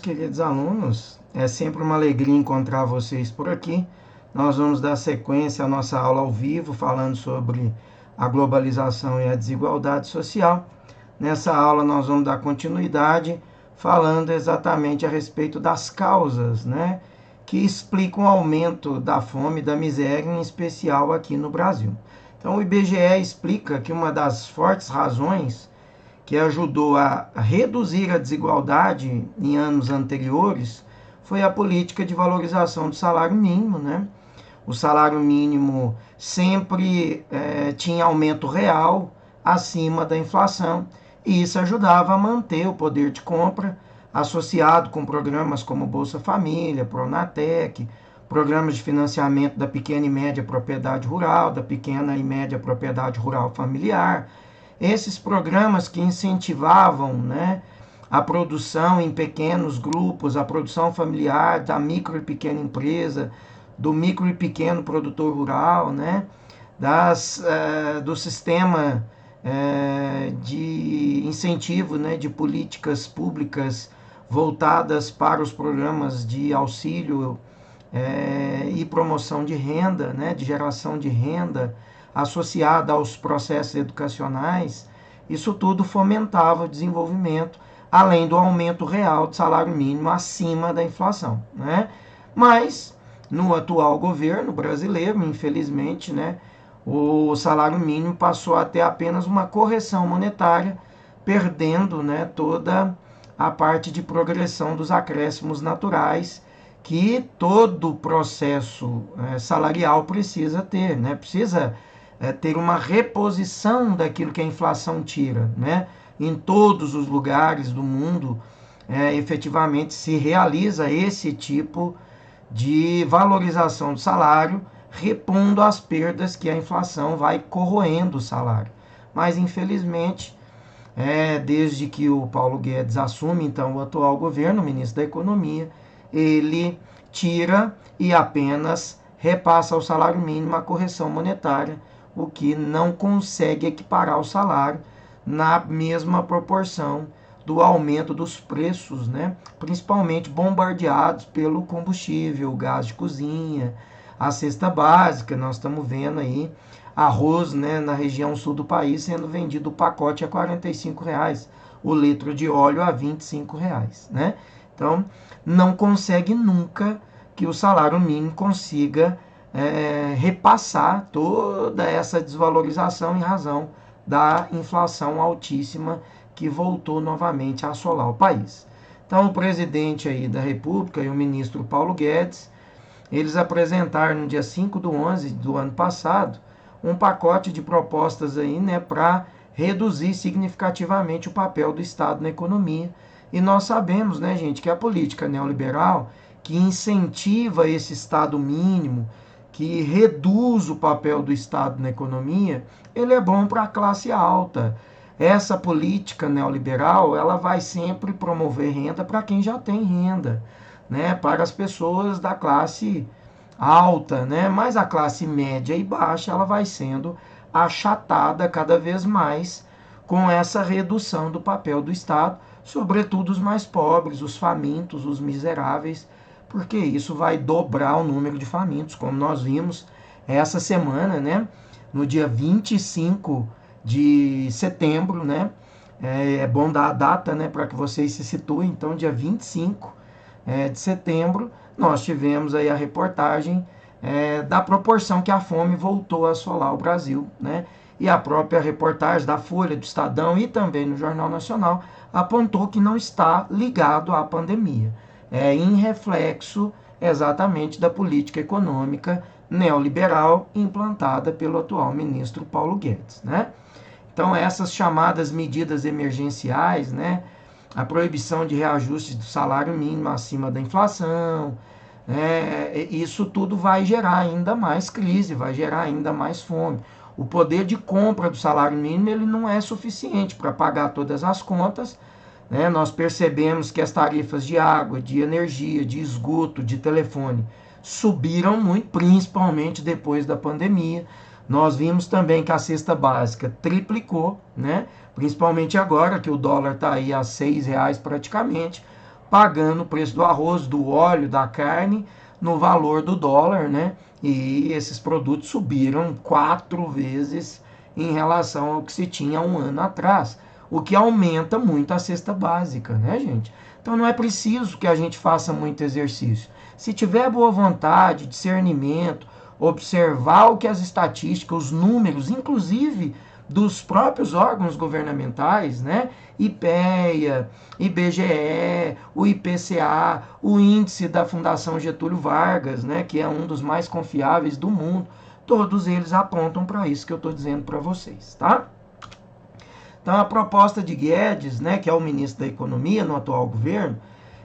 queridos alunos. É sempre uma alegria encontrar vocês por aqui. Nós vamos dar sequência à nossa aula ao vivo, falando sobre a globalização e a desigualdade social. Nessa aula, nós vamos dar continuidade, falando exatamente a respeito das causas, né, que explicam o aumento da fome e da miséria, em especial aqui no Brasil. Então, o IBGE explica que uma das fortes razões que ajudou a reduzir a desigualdade em anos anteriores foi a política de valorização do salário mínimo, né? O salário mínimo sempre tinha aumento real acima da inflação, e isso ajudava a manter o poder de compra, associado com programas como Bolsa Família, Pronatec, programas de financiamento da pequena e média propriedade rural, da pequena e média propriedade rural familiar. Esses programas que incentivavam, né, a produção em pequenos grupos, a produção familiar, da micro e pequena empresa, do micro e pequeno produtor rural, né, do sistema de incentivo, né, de políticas públicas voltadas para os programas de auxílio e promoção de renda, né, de geração de renda, associada aos processos educacionais. Isso tudo fomentava o desenvolvimento, além do aumento real do salário mínimo acima da inflação, né? Mas, no atual governo brasileiro, infelizmente, né, o salário mínimo passou a ter apenas uma correção monetária, perdendo, né, toda a parte de progressão dos acréscimos naturais que todo processo salarial precisa ter, né? Precisa ter uma reposição daquilo que a inflação tira, né? Em todos os lugares do mundo, efetivamente se realiza esse tipo de valorização do salário, repondo as perdas que a inflação vai corroendo o salário. Mas, infelizmente, desde que o Paulo Guedes assume, então, o atual governo, o ministro da Economia, ele tira e apenas repassa ao salário mínimo a correção monetária, o que não consegue equiparar o salário na mesma proporção do aumento dos preços, né? Principalmente bombardeados pelo combustível, gás de cozinha, a cesta básica. Nós estamos vendo aí arroz, né, na região sul do país sendo vendido o pacote a R$ 45, o litro de óleo a R$ 25, né? Então, não consegue nunca que o salário mínimo consiga repassar toda essa desvalorização em razão da inflação altíssima que voltou novamente a assolar o país. Então, o presidente aí da República e o ministro Paulo Guedes, eles apresentaram no dia 5/11 do ano passado um pacote de propostas aí, né, para reduzir significativamente o papel do Estado na economia. E nós sabemos, né, gente, que a política neoliberal, que incentiva esse Estado mínimo, que reduz o papel do Estado na economia, ele é bom para a classe alta. Essa política neoliberal, ela vai sempre promover renda para quem já tem renda, né, para as pessoas da classe alta, né, mas a classe média e baixa, ela vai sendo achatada cada vez mais com essa redução do papel do Estado, sobretudo os mais pobres, os famintos, os miseráveis, porque isso vai dobrar o número de famintos, como nós vimos essa semana, né? No dia 25 de setembro, né? É bom dar a data, né, para que vocês se situem. Então, dia 25 de setembro, nós tivemos aí a reportagem da proporção que a fome voltou a assolar o Brasil, né? E a própria reportagem da Folha, do Estadão e também no Jornal Nacional apontou que não está ligado à pandemia. Em reflexo exatamente da política econômica neoliberal implantada pelo atual ministro Paulo Guedes, né? Então, essas chamadas medidas emergenciais, né, a proibição de reajuste do salário mínimo acima da inflação, isso tudo vai gerar ainda mais crise, vai gerar ainda mais fome. O poder de compra do salário mínimo ele não é suficiente para pagar todas as contas, né? Nós percebemos que as tarifas de água, de energia, de esgoto, de telefone subiram muito, principalmente depois da pandemia. Nós vimos também que a cesta básica triplicou, né? Principalmente agora que o dólar está aí a R$ 6 praticamente. pagando o preço do arroz, do óleo, da carne, no valor do dólar, né? E esses produtos subiram 4 vezes em relação ao que se tinha 1 ano atrás, o que aumenta muito a cesta básica, né, gente? Então não é preciso que a gente faça muito exercício. Se tiver boa vontade, discernimento, observar o que as estatísticas, os números, inclusive dos próprios órgãos governamentais, né? IPEA, IBGE, o IPCA, o índice da Fundação Getúlio Vargas, né? Que é um dos mais confiáveis do mundo. Todos eles apontam para isso que eu estou dizendo para vocês, tá? Então a proposta de Guedes, né, que é o ministro da Economia no atual governo,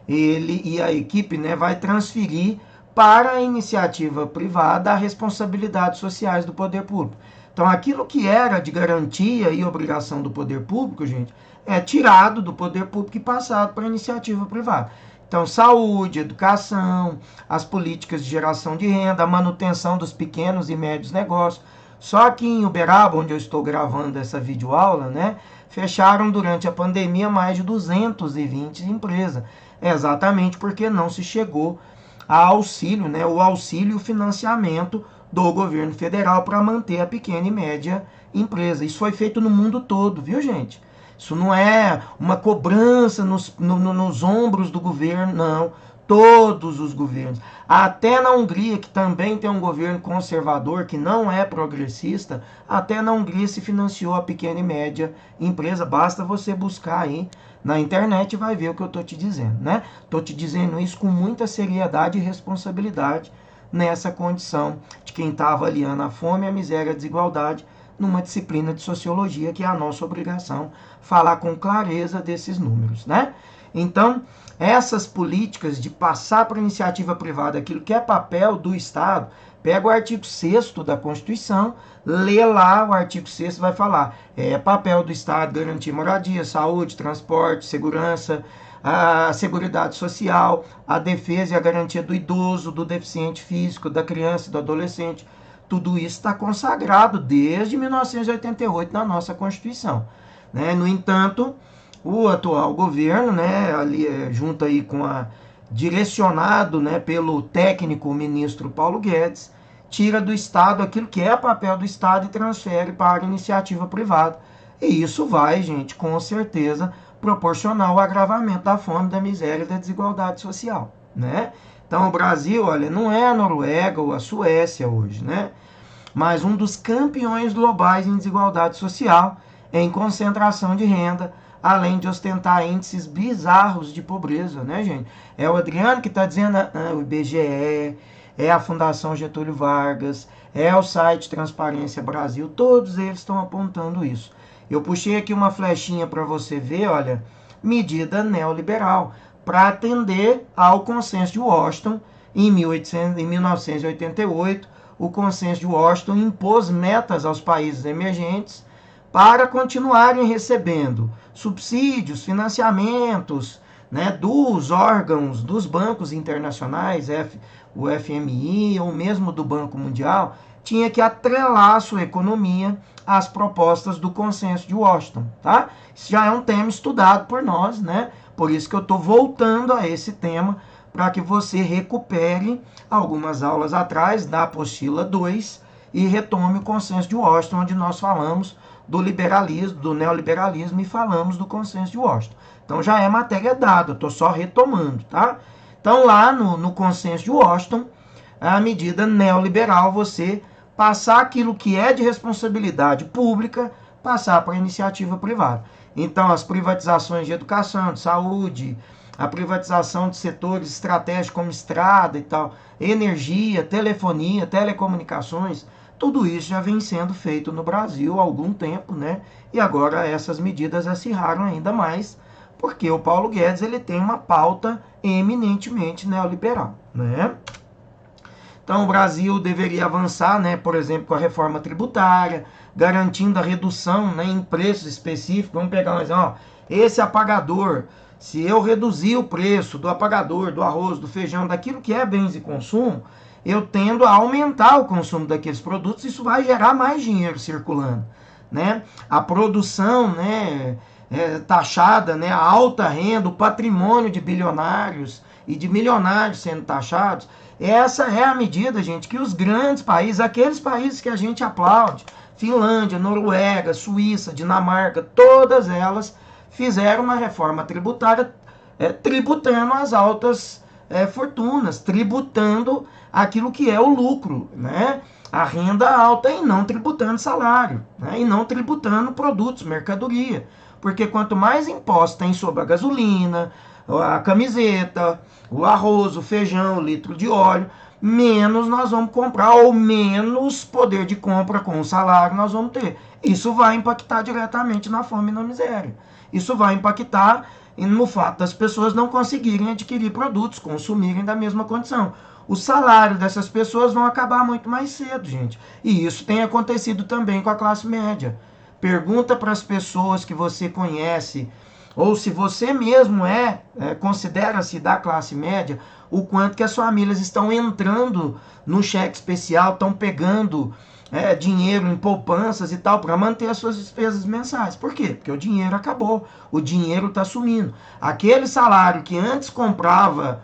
ele e a equipe, né, vai transferir para a iniciativa privada a responsabilidades sociais do poder público. Então aquilo que era de garantia e obrigação do poder público, gente, é tirado do poder público e passado para a iniciativa privada. Então, saúde, educação, as políticas de geração de renda, a manutenção dos pequenos e médios negócios. Só que em Uberaba, onde eu estou gravando essa videoaula, né, fecharam durante a pandemia mais de 220 empresas. Exatamente porque não se chegou a auxílio, né, o auxílio e o financiamento do governo federal para manter a pequena e média empresa. Isso foi feito no mundo todo, viu, gente? Isso não é uma cobrança nos ombros do governo, não. Todos os governos. Até na Hungria, que também tem um governo conservador, que não é progressista, até na Hungria se financiou a pequena e média empresa. Basta você buscar aí na internet e vai ver o que eu estou te dizendo, né? Estou te dizendo isso com muita seriedade e responsabilidade nessa condição de quem está avaliando a fome, a miséria e a desigualdade numa disciplina de sociologia, que é a nossa obrigação falar com clareza desses números, né? Então, essas políticas de passar para a iniciativa privada aquilo que é papel do Estado, pega o artigo 6º da Constituição, lê lá o artigo 6º, vai falar, é papel do Estado garantir moradia, saúde, transporte, segurança, a seguridade social, a defesa e a garantia do idoso, do deficiente físico, da criança e do adolescente. Tudo isso está consagrado desde 1988 na nossa Constituição, né? No entanto, o atual governo, né, ali, junto aí com direcionado, né, pelo técnico ministro Paulo Guedes, tira do Estado aquilo que é papel do Estado e transfere para a iniciativa privada. E isso vai, gente, com certeza, proporcionar o agravamento da fome, da miséria e da desigualdade social, né? Então o Brasil, olha, não é a Noruega ou a Suécia hoje, né? Mas um dos campeões globais em desigualdade social, em concentração de renda, além de ostentar índices bizarros de pobreza, né, gente? É o Adriano que está dizendo, o IBGE, é a Fundação Getúlio Vargas, é o site Transparência Brasil, todos eles estão apontando isso. Eu puxei aqui uma flechinha para você ver, olha, medida neoliberal, para atender ao consenso de Washington em 1988. O consenso de Washington impôs metas aos países emergentes para continuarem recebendo subsídios, financiamentos, né, dos órgãos, dos bancos internacionais, o FMI ou mesmo do Banco Mundial, tinha que atrelar a sua economia às propostas do consenso de Washington, tá? Isso já é um tema estudado por nós, né? Por isso que eu estou voltando a esse tema, para que você recupere algumas aulas atrás da apostila 2 e retome o consenso de Washington, onde nós falamos do liberalismo, do neoliberalismo e falamos do consenso de Washington. Então já é matéria dada, eu estou só retomando, tá? Então lá no consenso de Washington, a medida neoliberal, você passar aquilo que é de responsabilidade pública, passar para a iniciativa privada. Então as privatizações de educação, de saúde, a privatização de setores estratégicos como estrada e tal, energia, telefonia, telecomunicações, tudo isso já vem sendo feito no Brasil há algum tempo, né? E agora essas medidas acirraram ainda mais, porque o Paulo Guedes ele tem uma pauta eminentemente neoliberal, né? Então o Brasil deveria avançar, né, por exemplo, com a reforma tributária, garantindo a redução, né, em preços específicos. Vamos pegar um exemplo, ó, esse apagador, se eu reduzir o preço do apagador, do arroz, do feijão, daquilo que é bens de consumo, eu tendo a aumentar o consumo daqueles produtos, isso vai gerar mais dinheiro circulando, né? A produção, né, taxada, né, a alta renda, o patrimônio de bilionários e de milionários sendo taxados. Essa é a medida, gente, que os grandes países, aqueles países que a gente aplaude, Finlândia, Noruega, Suíça, Dinamarca, todas elas fizeram uma reforma tributária tributando as altas fortunas, tributando aquilo que é o lucro, né? A renda alta e não tributando salário, né? E não tributando produtos, mercadoria. Porque quanto mais imposto tem sobre a gasolina, a camiseta, o arroz, o feijão, o litro de óleo, menos nós vamos comprar, ou menos poder de compra com o salário nós vamos ter. Isso vai impactar diretamente na fome e na miséria. Isso vai impactar no fato das pessoas não conseguirem adquirir produtos, consumirem da mesma condição. O salário dessas pessoas vão acabar muito mais cedo, gente. E isso tem acontecido também com a classe média. Pergunta para as pessoas que você conhece, ou se você mesmo considera-se da classe média, o quanto que as famílias estão entrando no cheque especial, estão pegando dinheiro em poupanças e tal, para manter as suas despesas mensais. Por quê? Porque o dinheiro acabou, o dinheiro está sumindo. Aquele salário que antes comprava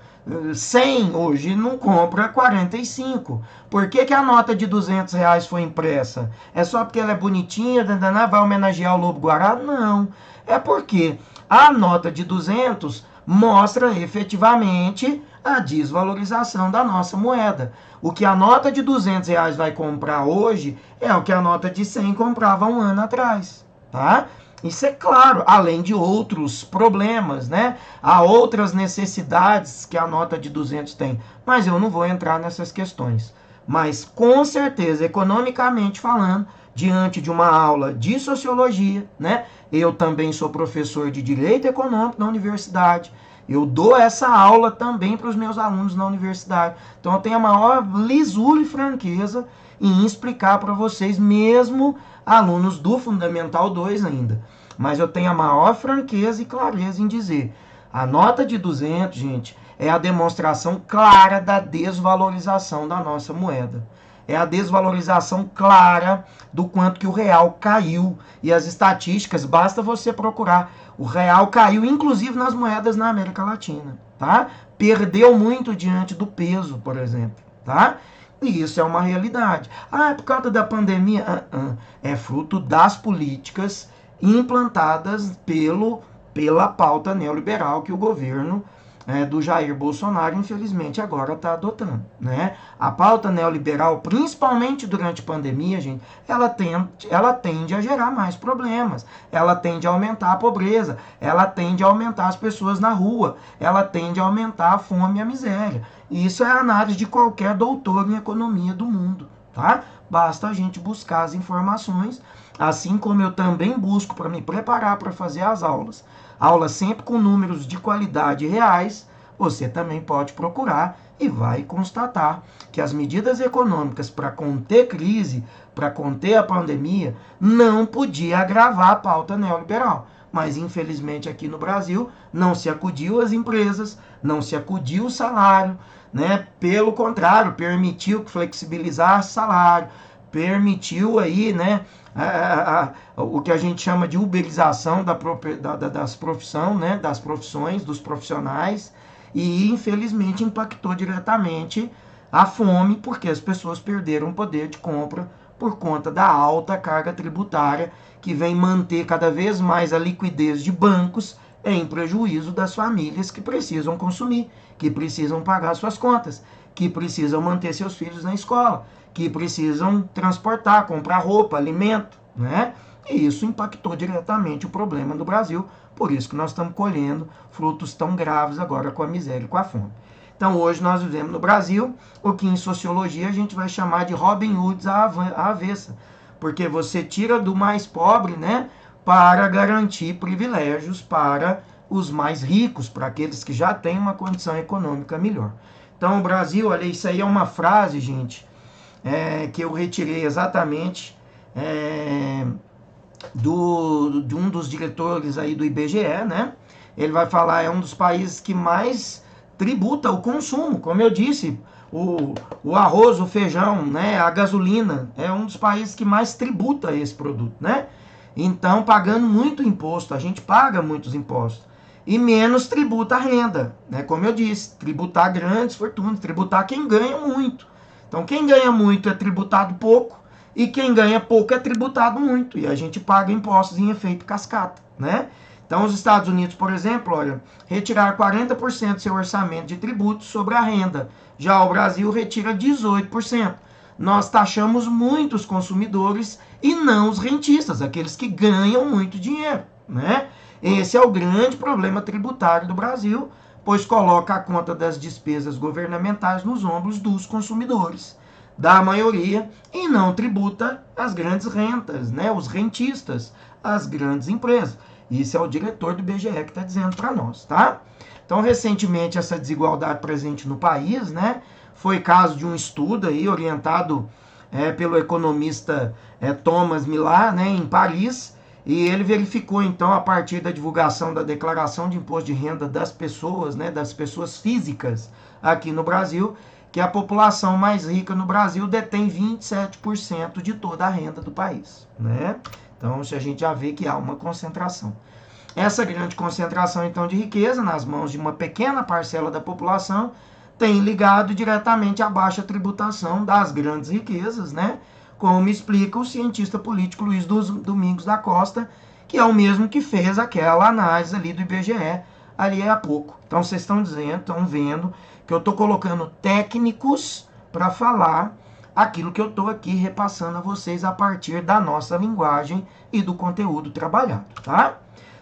100, hoje não compra 45. Por que a nota de R$ 200 foi impressa? É só porque ela é bonitinha, vai homenagear o Lobo-Guará? Não. É porque a nota de 200 mostra efetivamente a desvalorização da nossa moeda. O que a nota de R$ 200 vai comprar hoje é o que a nota de 100 comprava um ano atrás, tá? Isso é claro, além de outros problemas, né? Há outras necessidades que a nota de 200 tem, mas eu não vou entrar nessas questões. Mas, com certeza, economicamente falando, diante de uma aula de sociologia, né? Eu também sou professor de Direito Econômico na universidade, eu dou essa aula também para os meus alunos na universidade. Então, eu tenho a maior lisura e franqueza em explicar para vocês, mesmo alunos do Fundamental 2 ainda. Mas eu tenho a maior franqueza e clareza em dizer, a nota de 200, gente, é a demonstração clara da desvalorização da nossa moeda. É a desvalorização clara do quanto que o real caiu. E as estatísticas, basta você procurar. O real caiu, inclusive nas moedas na América Latina, tá? Perdeu muito diante do peso, por exemplo, tá? E isso é uma realidade. É por causa da pandemia? É fruto das políticas implantadas pela pauta neoliberal que o governo do Jair Bolsonaro, infelizmente, agora está adotando, né? A pauta neoliberal, principalmente durante a pandemia, gente, ela tende a gerar mais problemas, ela tende a aumentar a pobreza, ela tende a aumentar as pessoas na rua, ela tende a aumentar a fome e a miséria. E isso é a análise de qualquer doutor em economia do mundo, tá? Basta a gente buscar as informações, assim como eu também busco para me preparar para fazer as aulas. Aulas sempre com números de qualidade reais, você também pode procurar e vai constatar que as medidas econômicas para conter crise, para conter a pandemia, não podia agravar a pauta neoliberal. Mas, infelizmente, aqui no Brasil, não se acudiu às empresas, não se acudiu o salário, né? Pelo contrário, permitiu flexibilizar salário, permitiu aí, né, o que a gente chama de uberização das profissões, né, das profissões, dos profissionais, e infelizmente impactou diretamente a fome, porque as pessoas perderam poder de compra por conta da alta carga tributária, que vem manter cada vez mais a liquidez de bancos em prejuízo das famílias que precisam consumir, que precisam pagar suas contas, que precisam manter seus filhos na escola, que precisam transportar, comprar roupa, alimento, né? E isso impactou diretamente o problema do Brasil, por isso que nós estamos colhendo frutos tão graves agora com a miséria e com a fome. Então hoje nós vivemos no Brasil o que em sociologia a gente vai chamar de Robin Hood à avessa, porque você tira do mais pobre, né, para garantir privilégios para os mais ricos, para aqueles que já têm uma condição econômica melhor. Então o Brasil, olha, isso aí é uma frase, gente, que eu retirei exatamente de um dos diretores aí do IBGE, né? Ele vai falar, é um dos países que mais tributa o consumo, como eu disse, o arroz, o feijão, né? A gasolina, é um dos países que mais tributa esse produto, né? Então, pagando muito imposto, a gente paga muitos impostos. E menos tributa a renda, né? Como eu disse, tributar grandes fortunas, tributar quem ganha muito. Então, quem ganha muito é tributado pouco, e quem ganha pouco é tributado muito. E a gente paga impostos em efeito cascata, né? Então, os Estados Unidos, por exemplo, olha, retirar 40% do seu orçamento de tributos sobre a renda. Já o Brasil retira 18%. Nós taxamos muito os consumidores e não os rentistas, aqueles que ganham muito dinheiro, né? Esse é o grande problema tributário do Brasil, pois coloca a conta das despesas governamentais nos ombros dos consumidores, da maioria, e não tributa as grandes rentas, né? Os rentistas, as grandes empresas. Isso é o diretor do IBGE que está dizendo para nós, tá? Então, recentemente, essa desigualdade presente no país, né? Foi caso de um estudo aí orientado pelo economista Thomas Millar, né, em Paris, e ele verificou, então, a partir da divulgação da declaração de imposto de renda das pessoas, né, das pessoas físicas aqui no Brasil, que a população mais rica no Brasil detém 27% de toda a renda do país, né? Então, a gente já vê que há uma concentração. Essa grande concentração, então, de riqueza nas mãos de uma pequena parcela da população tem ligado diretamente à baixa tributação das grandes riquezas, né? Como explica o cientista político Luiz Domingos da Costa, que é o mesmo que fez aquela análise ali do IBGE ali há pouco. Então, vocês estão vendo que eu estou colocando técnicos para falar aquilo que eu estou aqui repassando a vocês a partir da nossa linguagem e do conteúdo trabalhado, tá?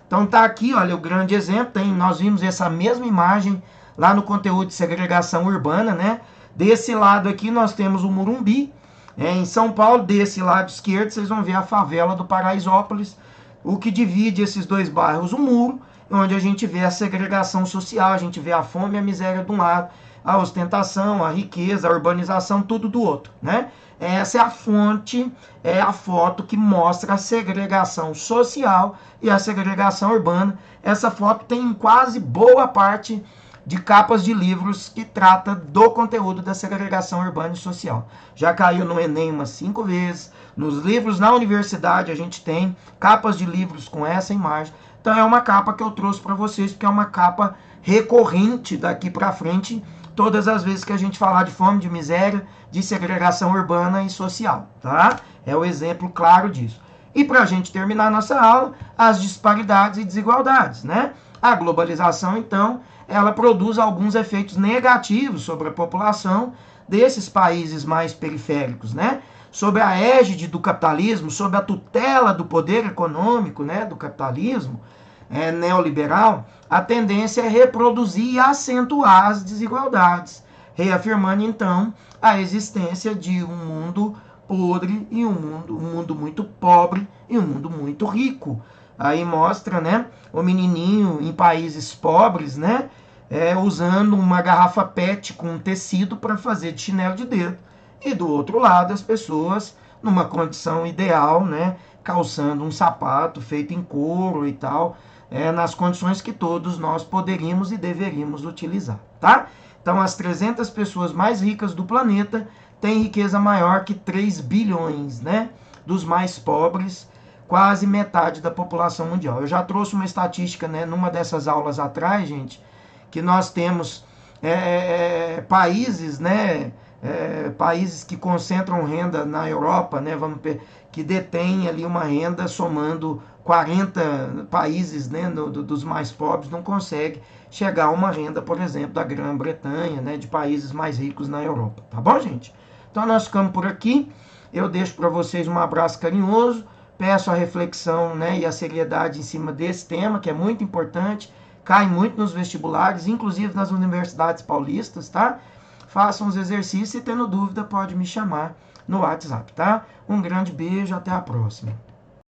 Então tá aqui, olha, o grande exemplo, nós vimos essa mesma imagem lá no conteúdo de segregação urbana, né? Desse lado aqui nós temos o Morumbi, em São Paulo, desse lado esquerdo vocês vão ver a favela do Paraisópolis, o que divide esses dois bairros, o muro, onde a gente vê a segregação social, a gente vê a fome e a miséria de um lado, a ostentação, a riqueza, a urbanização, tudo do outro, né? Essa é a fonte, é a foto que mostra a segregação social e a segregação urbana. Essa foto tem quase boa parte de capas de livros que trata do conteúdo da segregação urbana e social. Já caiu no Enem umas 5 vezes, nos livros na universidade a gente tem capas de livros com essa imagem. Então é uma capa que eu trouxe para vocês, porque é uma capa recorrente daqui para frente, todas as vezes que a gente falar de fome, de miséria, de segregação urbana e social, tá? É o exemplo claro disso. E para a gente terminar nossa aula, as disparidades e desigualdades, né? A globalização, então, ela produz alguns efeitos negativos sobre a população desses países mais periféricos, né? Sob a égide do capitalismo, sob a tutela do poder econômico, né, do capitalismo neoliberal, a tendência é reproduzir e acentuar as desigualdades, reafirmando então a existência de um mundo podre e um mundo muito pobre e um mundo muito rico. Aí mostra, né, o menininho em países pobres, né, usando uma garrafa PET com tecido para fazer de chinelo de dedo. E do outro lado, as pessoas numa condição ideal, né, calçando um sapato feito em couro e tal, nas condições que todos nós poderíamos e deveríamos utilizar, tá? Então, as 300 pessoas mais ricas do planeta têm riqueza maior que 3 bilhões, né, dos mais pobres, quase metade da população mundial. Eu já trouxe uma estatística, né, numa dessas aulas atrás, gente, que nós temos países, né, países que concentram renda na Europa, né, que detêm ali uma renda somando 40 países, né, dos mais pobres, não consegue chegar a uma renda, por exemplo, da Grã-Bretanha, né, de países mais ricos na Europa. Tá bom, gente? Então nós ficamos por aqui. Eu deixo para vocês um abraço carinhoso. Peço a reflexão, né, e a seriedade em cima desse tema, que é muito importante, cai muito nos vestibulares, inclusive nas universidades paulistas, tá? Façam os exercícios e, tendo dúvida, pode me chamar no WhatsApp, tá? Um grande beijo, até a próxima.